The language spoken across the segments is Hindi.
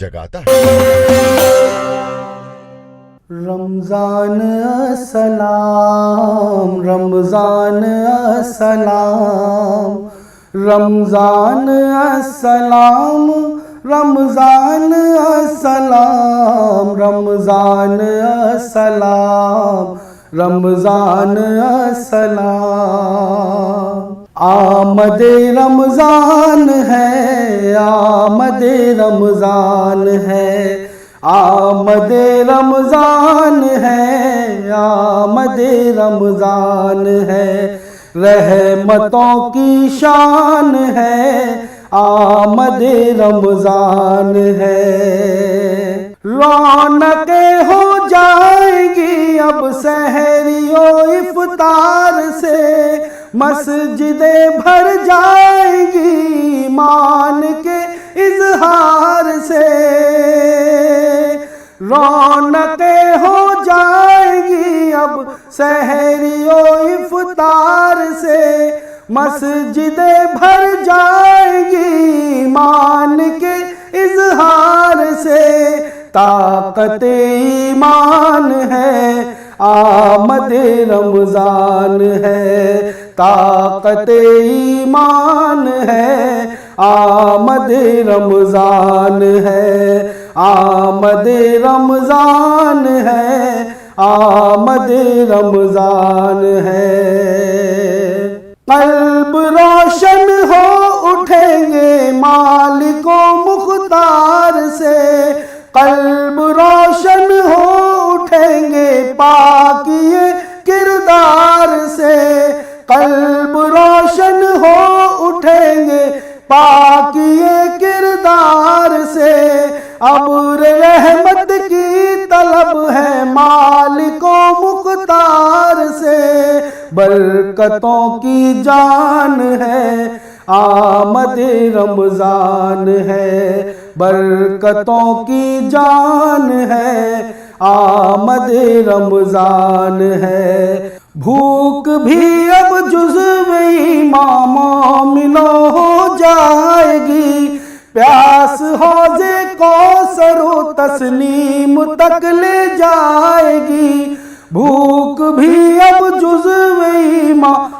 जगाता है। रमज़ान अस्सलाम, रमज़ान अस्सलाम, रमज़ान अस्सलाम, रमज़ान अस्सलाम, रमज़ान अस्सलाम, रमज़ान अस्सलाम। आमदे रमज़ान है, आमदे रमज़ान है, आमदे रमज़ान है, आमदे रमज़ान है, रहमतों की शान है, आमदे रमज़ान है। रौनकें हो जाएगी अब सहरियो इफ्तार से, मस्जिदें भर जाएगी ईमान के इजहार से। रौनकें हो जाएगी अब सहरियो इफ्तार से, मस्जिदें भर जाएगी ईमान के इजहार से। ताकत ईमान है, आमद रमज़ान है, ताकत ईमान है, आमद रमज़ान है, आमद रमज़ान है, आमद रमज़ान है। कल्ब रोशन हो उठेंगे मालिको मुख्तार से, कल्ब रोशन हो उठेंगे पाकिए किरदार से, कल्ब रोशन हो उठेंगे पाकिए किरदार से। अब रहमत की तलब है मालिको मुख्तार से, बरकतों की जान है, आमद रमज़ान है, बरकतों की जान है, आमद रमज़ान है। भूख भी अब जुज़्व मोमिनो हो जाएगी, प्यास हौज़े कौसर तस्नीम तक ले जाएगी। भूख भी अब जुज़्व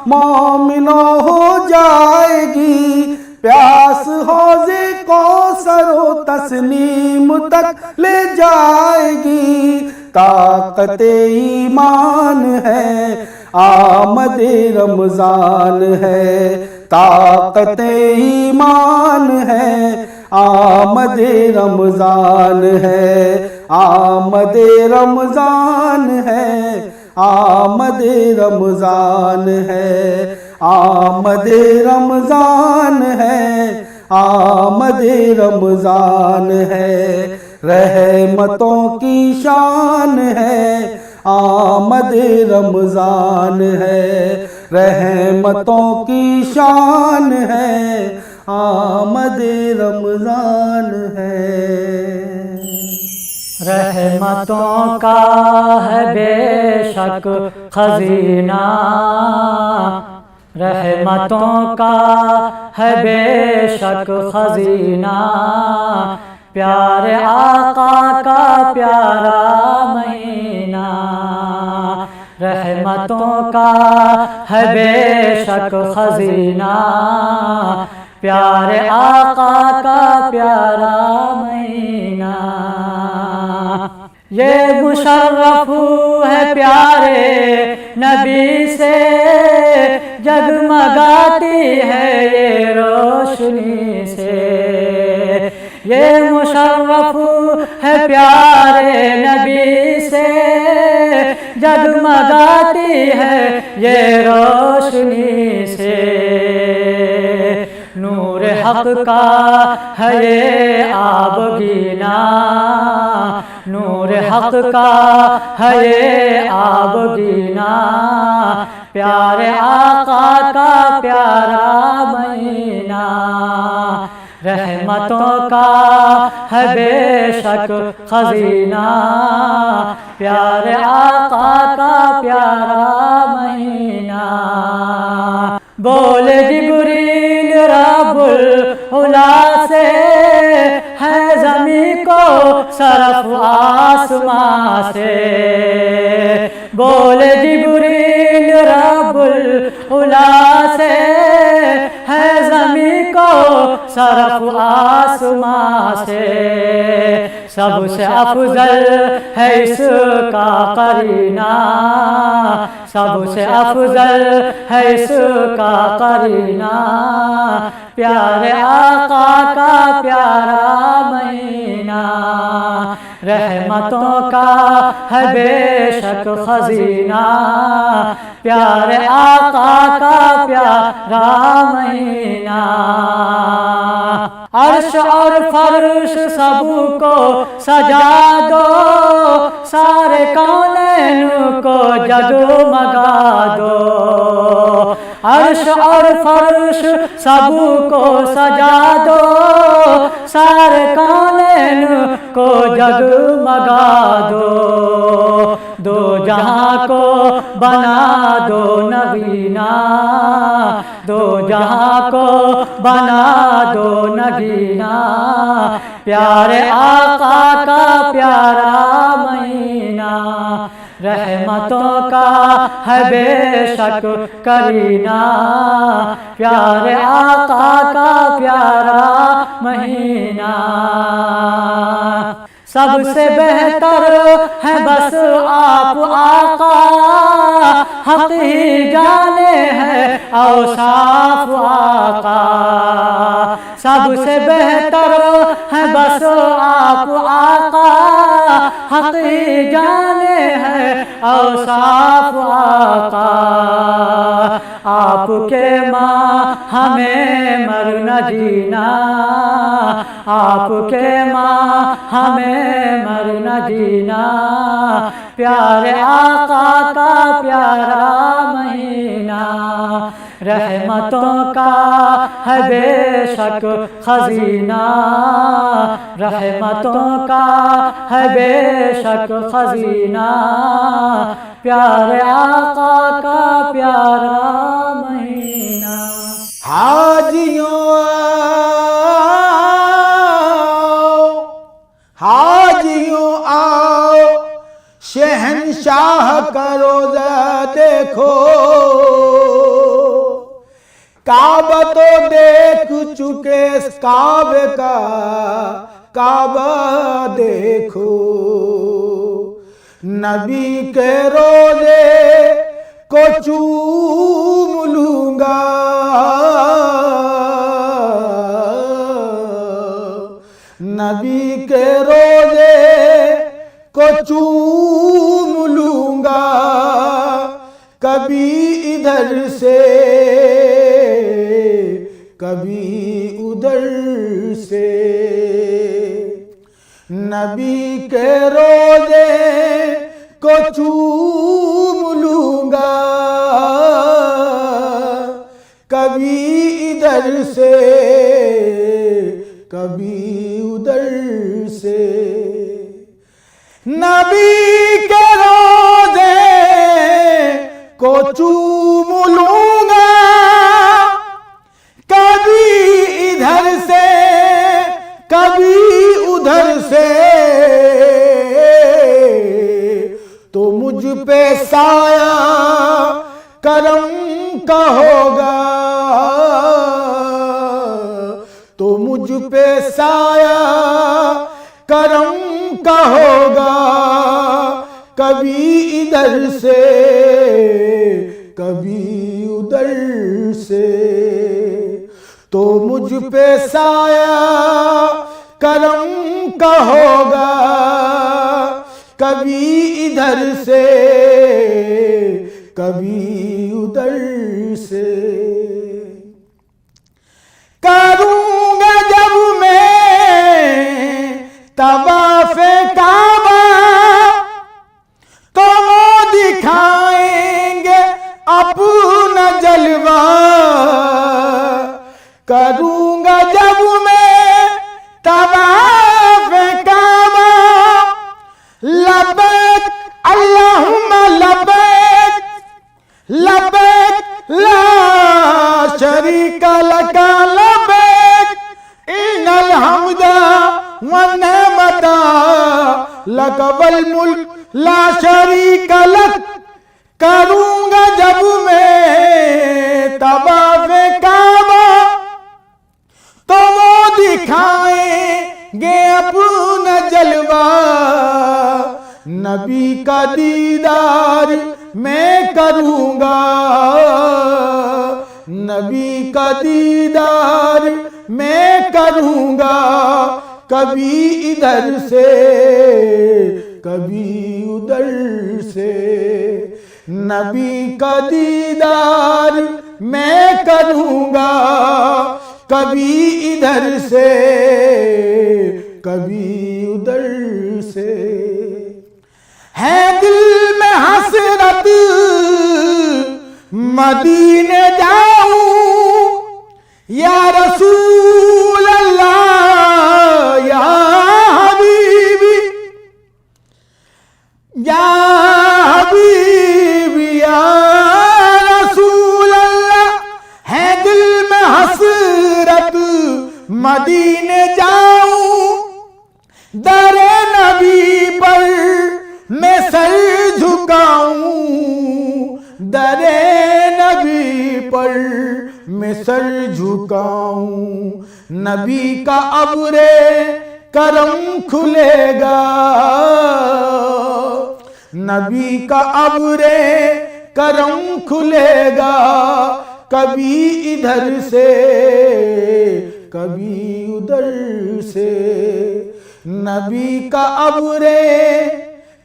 मोमिनो हो जाएगी, प्यास हौज़े कौसर तस्नीम तक ले जाएगी। ताकत ईमान है, आमद रमज़ान है, ताकत ईमान है, आमद रमज़ान है, आमद रमज़ान है, आमद रमज़ान है, आमद रमज़ान है, आमद रमज़ान है। रहमतों की शान है, आमद रमज़ान है, रहमतों की शान है, आमद रमज़ान है। रहमतों का है बेशक खजीना, रहमतों का है बेशक खजीना, प्यारे आका का प्यारा महीना। रहमतों का है बेशक खजीना, प्यारे आका का प्यारा महीना। ये मुशर्रफ है प्यारे नबी से, जगमगाती है ये रोशनी से। ये मुशर्रफ है प्यारे नबी से, जगमगाती है ये रोशनी से। नूर हक का है ये आबगीना, नूर हक का है ये आबगीना, प्यारे आका का प्यारा महीना। रहमतों का है बेशक खजीना, प्यारे आका का प्यारा महीना। बोले जिब्रील रब्बुल उला से है ज़मीं को सरफ आसमां से। बोले जिब्रील रब्बुल उला से, है ज़मीं को सरफ आसमां से। सबसे अफजल है इसका करीना, सबसे अफजल है इसका करीना। प्यारे आका का प्यारा महीना, रहमतों का है बेशक खजीना। प्यारे आका का प्यारा महीना। अर्श और फर्श सबको सजा दो, सारे कौनैन को जगमगा दो। अर्श और फर्श सबको सजा दो, सारे कौनैन को जगमगा दो। दो जहां को बना दो नगीना, दो जहां को बना दो नगीना। प्यारे आका का प्यारा महीना, रहमतों का है बेशक करीना। प्यारे आका का प्यारा महीना। सबसे बेहतर है बस आप आका, हक ही जाने हैं औसाफ आका। सबसे बेहतर है बस आप आका, हक ही जाने हैं औसाफ आका। आपके माँ हमें मर न जीना, आपके माँ हमें मर न जीना। प्यारे आका का प्यारा महीना, रहमतों का है बेशक खजीना। रहमतों का है बेशक खजीना। प्यारे आका का प्यारा महीना। हाजियों हाजियों आओ, शहंशाह का रोज़ा देखो। काबा तो देख चुके, काबे का काबा देखो। नबी के रोज़े को चूम लूंगा, नबी के रोज़े को चूम लूंगा। कभी इधर से कभी उधर से, नबी के रोज़े को चूम लूंगा। कभी इधर से कभी उधर से, नबी के रोज़े को चूम लूंगा। कभी इधर से कभी उधर से, तो मुझ पे साया करम का होगा। तो मुझ पे साया करम का होगा। कभी इधर से कभी उधर से, तो मुझ पे साया करम का होगा। कभी इधर से कभी उधर से। करूंगा जब मैं तवाफ़े काबा, तो वो दिखाएंगे अपना जलवा। करूंगा जब मैं तवाफ़े काबा, लब्बैक अल्लाहुम्मा लब्बैक, लब्बैक ला शरीका लका लब्बैक, इन्नल हम्दा व निअमत लकवल मुल्क ला शरीक लक करूंगा जब मैं तवाफ़े काबा तो वो दिखाएंगे अपना जलवा। नबी का दीदार मैं करूंगा, नबी का दीदार मैं करूंगा, कभी इधर से कभी उधर से। नबी का दीदार मैं करूंगा, कभी इधर से कभी उधर से। है दिल में हसरत मदीने जाऊं या रसूल अल्लाह या हबीबी या हबीबी या रसूल अल्लाह। है दिल में हसरत मदीने जाऊं, दरे नबी पर मैं सर झुकाऊं, दरे नबी पर मैं सर झुकाऊं। नबी का अब्रे करम खुलेगा, नबी का अब्रे करम खुलेगा, कभी इधर से कभी उधर से। नबी का अब्रे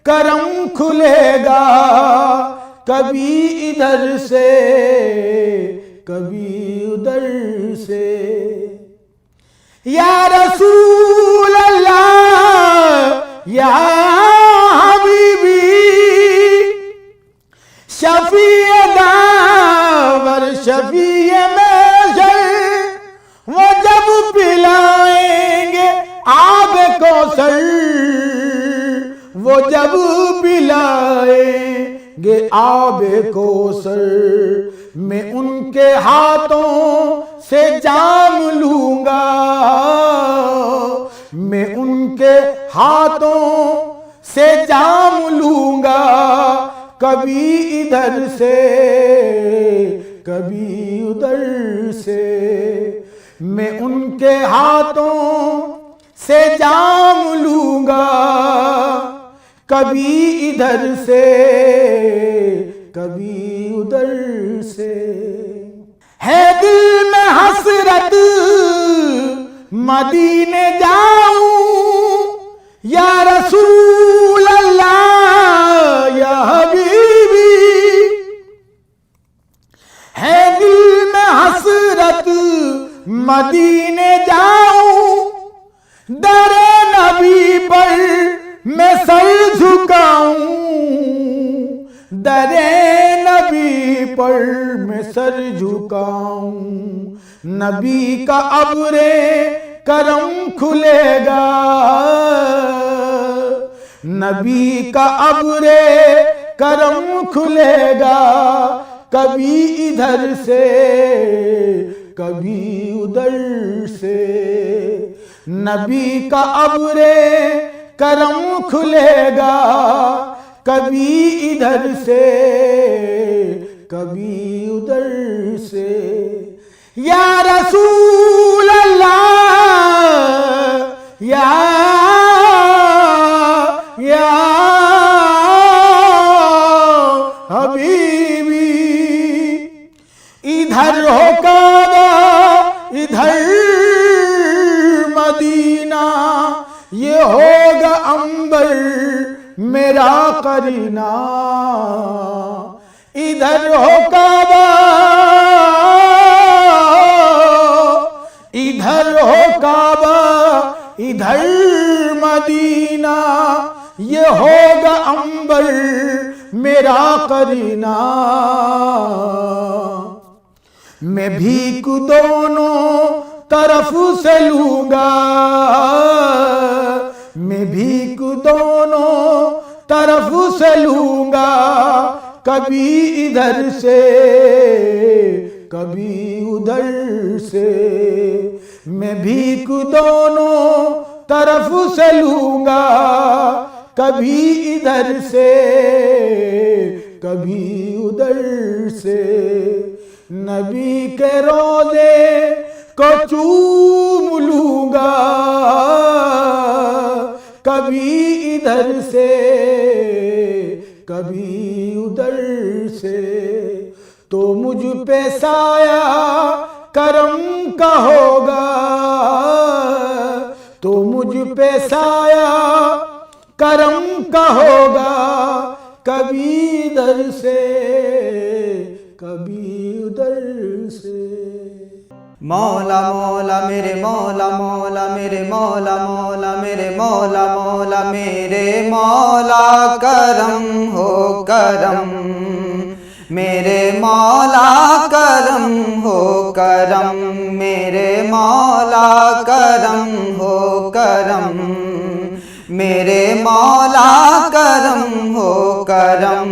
करम खुलेगा, कभी इधर से कभी उधर से। या रसूल अल्लाह या हबीबी शफीए दावर शफीए महशर, वो जब पिलाएंगे आब कौसर, वो जब पिलाएंगे आब कौसर, मैं उनके हाथों से जाम लूंगा, मैं उनके हाथों से जाम लूंगा, कभी इधर से कभी उधर से। मैं उनके हाथों से जाम लूंगा, कभी इधर से कभी उधर से। है दिल में हसरत मदीने जाऊं या रसूल अल्लाह या हबीबी। है दिल में हसरत मदीने जाऊं, दरे नबी पर मैं सर झुकाऊं, दरे नबी पर मैं सर झुकाऊं। नबी का अब्रे करम खुलेगा, नबी का अब्रे करम खुलेगा, कभी इधर से कभी उधर से। नबी का अब्रे करम खुलेगा, कभी इधर से कभी उधर से। या रसूल अल्लाह या हबीबी। इधर हो काबा इधर मदीना, ये होगा अंबर मेरा करीना। इधर हो काबा इधर हो काबा इधर मदीना, ये होगा अंबर मेरा करीना। मैं भीख दोनों तरफ से लूंगा, मैं भीख दोनों तरफ से लूंगा, कभी इधर से कभी उधर से। मैं भीख दोनों तरफ से लूंगा, कभी इधर से कभी उधर से, नबी के रोज़े को चूम लूँगा कभी इधर से कभी उधर से, तो मुझ पे साया करम का होगा, तो मुझ पे साया करम का होगा कभी इधर से कभी उधर से। मौला मौला मेरे मौला मौला मेरे मौला मौला मेरे मौला मौला मेरे मौला करम हो करम, मेरे मौला करम हो करम, मेरे मौला करम हो करम, मेरे मौला करम हो करम।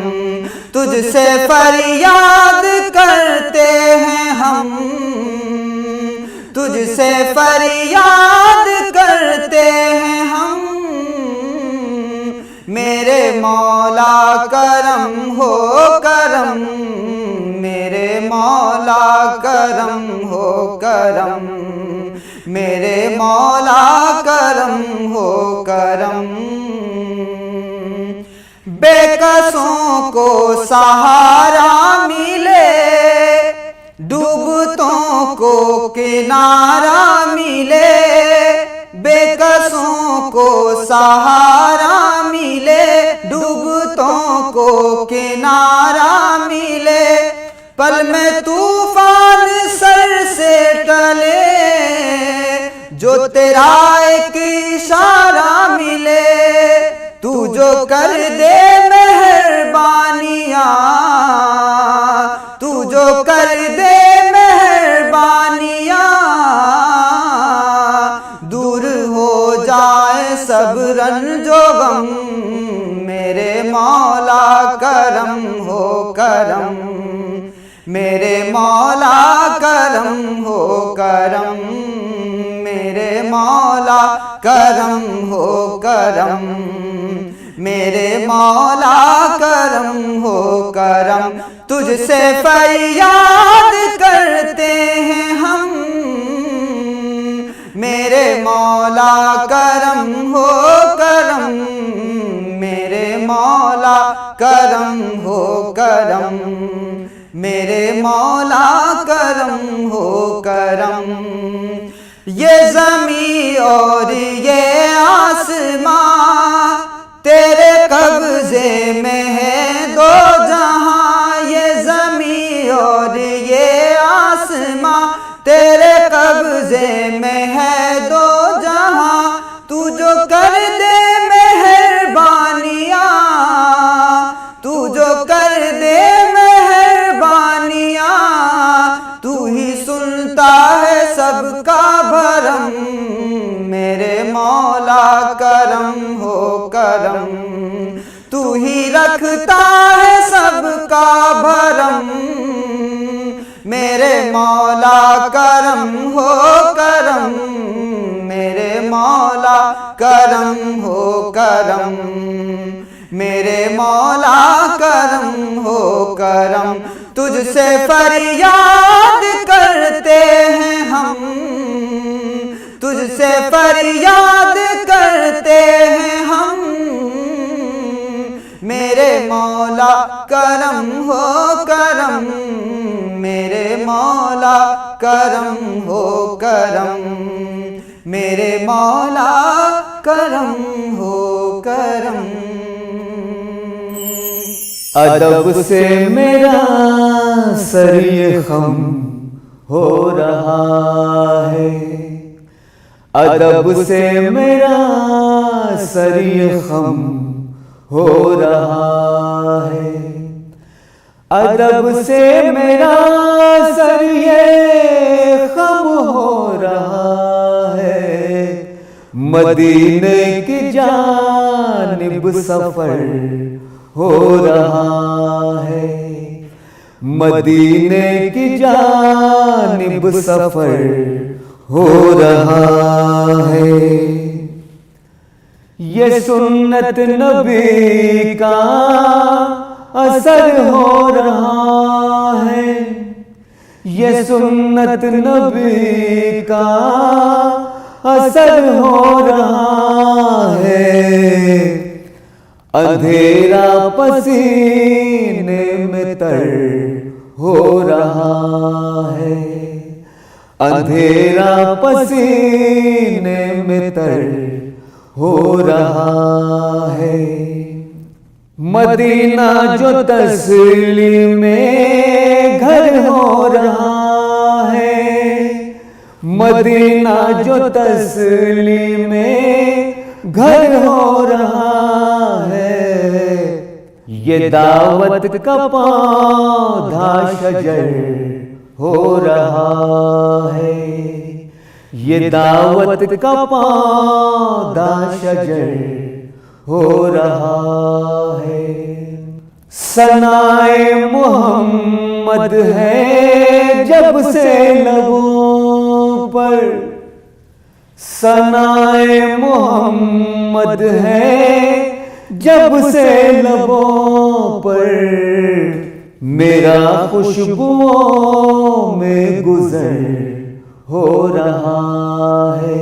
तुझसे फरियाद करते हैं हम, तुझसे फरियाद करते हैं हम, मेरे मौला करम हो करम, मेरे मौला करम हो करम, मेरे मौला करम हो करम। बेकसों को सहारा मिले, डूबतों को किनारा मिले, बेकसों को सहारा मिले, डूबतों को किनारा मिले, पल में तूफान सर से टले, जो तेरा एक इशारा मिले, तू जो कर दे मेहरबानियाँ, तू जो कर दे मेहरबानियाँ, दूर हो जाए सब रंजो गम, मेरे मौला करम हो करम, मेरे मौला करम हो करम, मेरे मौला करम हो करम, मेरे मौला करम हो करम। तुझसे फरियाद करते हैं हम, मेरे मौला करम हो करम, मेरे मौला करम हो करम, मेरे मौला करम हो करम। ये ज़मीं और ये आसमां तेरे कब्ज़े में है दो जहां, ये ज़मीं और ये आसमां तेरे कब्ज़े में है दो जहां, तू जो कर दे मेहरबानियाँ, तू जो कर दे मेहरबानियाँ, तू ही सुनता है सबका भरम, मेरे मौला करम हो करम, तू ही रखता है सबका भरम, मेरे मौला करम हो करम, मेरे मौला करम हो करम, मेरे मौला करम हो करम। तुझसे फरियाद करते हैं हम, तुझसे फरियाद करते हैं हम, मेरे मौला करम हो करम, मेरे मौला करम हो करम, मेरे मौला करम हो करम। अदब से मेरा सर ये खम हो रहा है, अदब से मेरा सर ये खम हो रहा है, अदब से मेरा सर ये खम हो रहा है, मदीने की जानिब सफर हो रहा है, मदीने की जानिब सफर हो रहा है। ये सुन्नत नबी का असर हो रहा है, ये सुन्नत नबी का असर हो रहा है। अंधेरा पसीने में तर हो रहा है, अंधेरा पसीने में तर हो रहा है। मदीना जो तस्लीमे घर हो रहा है, मदीना जो तस्लीमे घर हो रहा है। ये दावत का पौधा शजर हो रहा है, ये दावत का पौधा शजर हो रहा है। सनाए मोहम्मद है जब से लबों पर, सनाए मोहम्मद है जब से लबों पर। मेरा खुशबुओं में गुजर हो रहा है,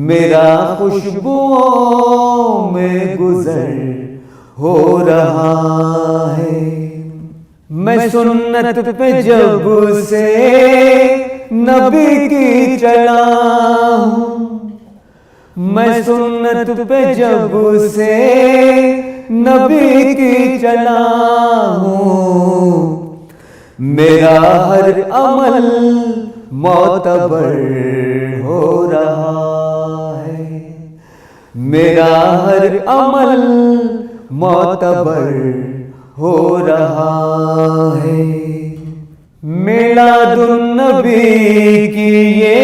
मेरा खुशबुओं में गुजर हो रहा है। मैं सुन्नत पे जब से नबी की चला हूँ, मैं सुन्नत पे जब से नबी की चला हूँ। मेरा हर अमल मोतबर हो रहा है, मेरा हर अमल मोतबर हो रहा है। मिलादुन नबी की ये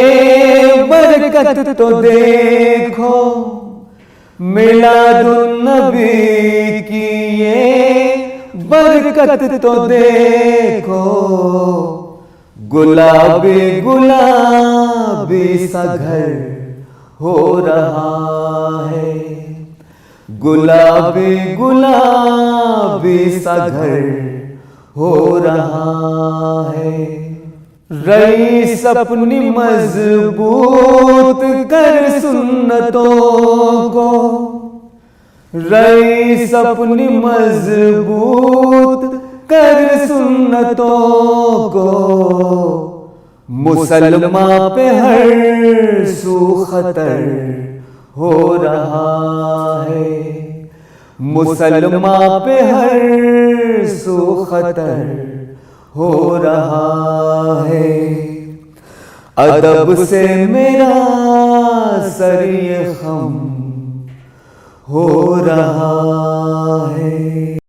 बरकत तो देखो, मिलादुन नबी की ये बरकत तो देखो। गुलाबी गुलाबी सा घर हो रहा है, गुलाबी गुलाबी सा घर हो रहा है। रईस अपनी मजबूत कर सुन्नतों को, रईस अपनी मजबूत कर सुन्नतों को। मुसलमा पे हर सू खतर हो रहा है, मुसलमा पे हर सू खतर हो रहा है। अदब से मेरा सर ये खम हो रहा है।